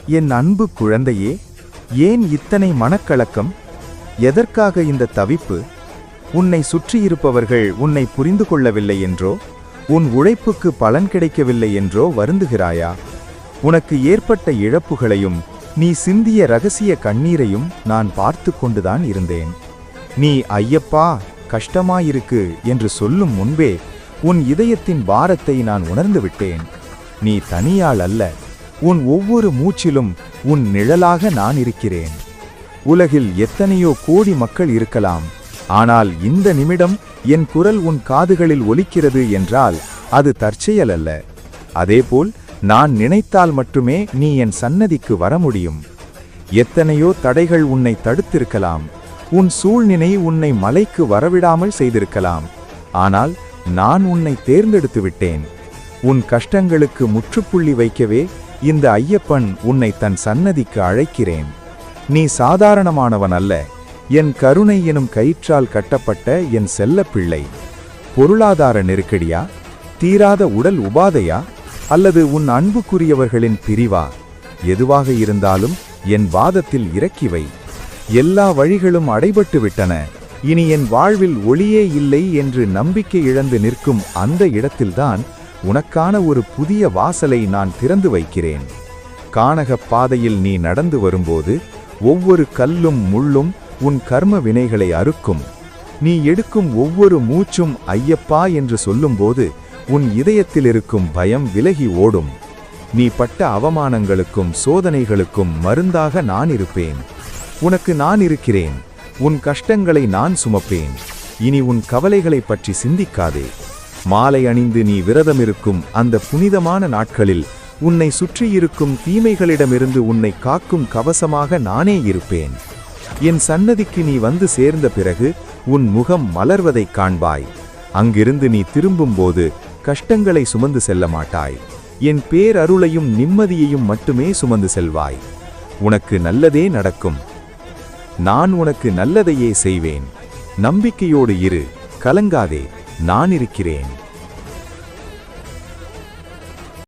என் அன்பு குழந்தையே, ஏன் இத்தனை மனக்கலக்கம்? எதற்காக இந்த தவிப்பு? உன்னை சுற்றியிருப்பவர்கள் உன்னை புரிந்து கொள்ளவில்லை என்றோ, உன் உழைப்புக்கு பலன் கிடைக்கவில்லை என்றோ வருந்துகிறாயா? உனக்கு ஏற்பட்ட இழப்புகளையும் நீ சிந்திய ரகசிய கண்ணீரையும் நான் பார்த்து கொண்டுதான் இருந்தேன். நீ ஐயப்பா கஷ்டமாயிருக்கு என்று சொல்லும் முன்பே உன் இதயத்தின் பாரத்தை நான் உணர்ந்து விட்டேன். நீ தனியாள் அல்ல, உன் ஒவ்வொரு மூச்சிலும் உன் நிழலாக நான் இருக்கிறேன். உலகில் எத்தனையோ கோடி மக்கள் இருக்கலாம், ஆனால் இந்த நிமிடம் என் குரல் உன் காதுகளில் ஒலிக்கிறது என்றால் அது தற்செயல் அல்ல. அதேபோல் நான் நினைத்தால் மட்டுமே நீ என் சன்னதிக்கு வர முடியும். எத்தனையோ தடைகள் உன்னை தடுத்திருக்கலாம், உன் சூழ்நிலை உன்னை மலைக்கு வரவிடாமல் செய்திருக்கலாம். ஆனால் நான் உன்னை தேர்ந்தெடுத்து விட்டேன். உன் கஷ்டங்களுக்கு முற்றுப்புள்ளி வைக்கவே இந்த ஐயப்பன் உன்னை தன் சன்னதிக்கு அழைக்கிறேன். நீ சாதாரணமானவன் அல்ல, என் கருணை எனும் கயிற்றால் கட்டப்பட்ட என் செல்ல பிள்ளை. பொருளாதார நெருக்கடியா, தீராத உடல் உபாதையா, அல்லது உன் அன்புக்குரியவர்களின் பிரிவா? எதுவாக இருந்தாலும் என் வாதத்தில் இறக்கி வை. எல்லா வழிகளும் அடைபட்டு விட்டன, இனி என் வாழ்வில் ஒளியே இல்லை என்று நம்பிக்கை இழந்து நிற்கும் அந்த இடத்தில்தான் உனக்கான ஒரு புதிய வாசலை நான் திறந்து வைக்கிறேன். கானகப் பாதையில் நீ நடந்து வரும்போது ஒவ்வொரு கல்லும் முள்ளும் உன் கர்ம வினைகளை அறுக்கும். நீ எடுக்கும் ஒவ்வொரு மூச்சும் ஐயப்பா என்று சொல்லும்போது உன் இதயத்தில் இருக்கும் பயம் விலகி ஓடும். நீ பட்ட அவமானங்களுக்கும் சோதனைகளுக்கும் மருந்தாக நான் இருப்பேன். உனக்கு நான் இருக்கிறேன். உன் கஷ்டங்களை நான் சுமப்பேன். இனி உன் கவலைகளை பற்றி சிந்திக்காதே. மாலை அணிந்து நீ விரதமிருக்கும் அந்த புனிதமான நாட்களில் உன்னை சுற்றியிருக்கும் தீமைகளிடமிருந்து உன்னை காக்கும் கவசமாக நானே இருப்பேன். என் சன்னதிக்கு நீ வந்து சேர்ந்த பிறகு உன் முகம் மலர்வதைக் காண்பாய். அங்கிருந்து நீ திரும்பும்போது கஷ்டங்களை சுமந்து செல்ல மாட்டாய். என் பேரருளையும் நிம்மதியையும் மட்டுமே சுமந்து செல்வாய். உனக்கு நல்லதே நடக்கும். நான் உனக்கு நல்லதையே செய்வேன். நம்பிக்கையோடு இரு, கலங்காதே, நான் இருக்கிறேன்.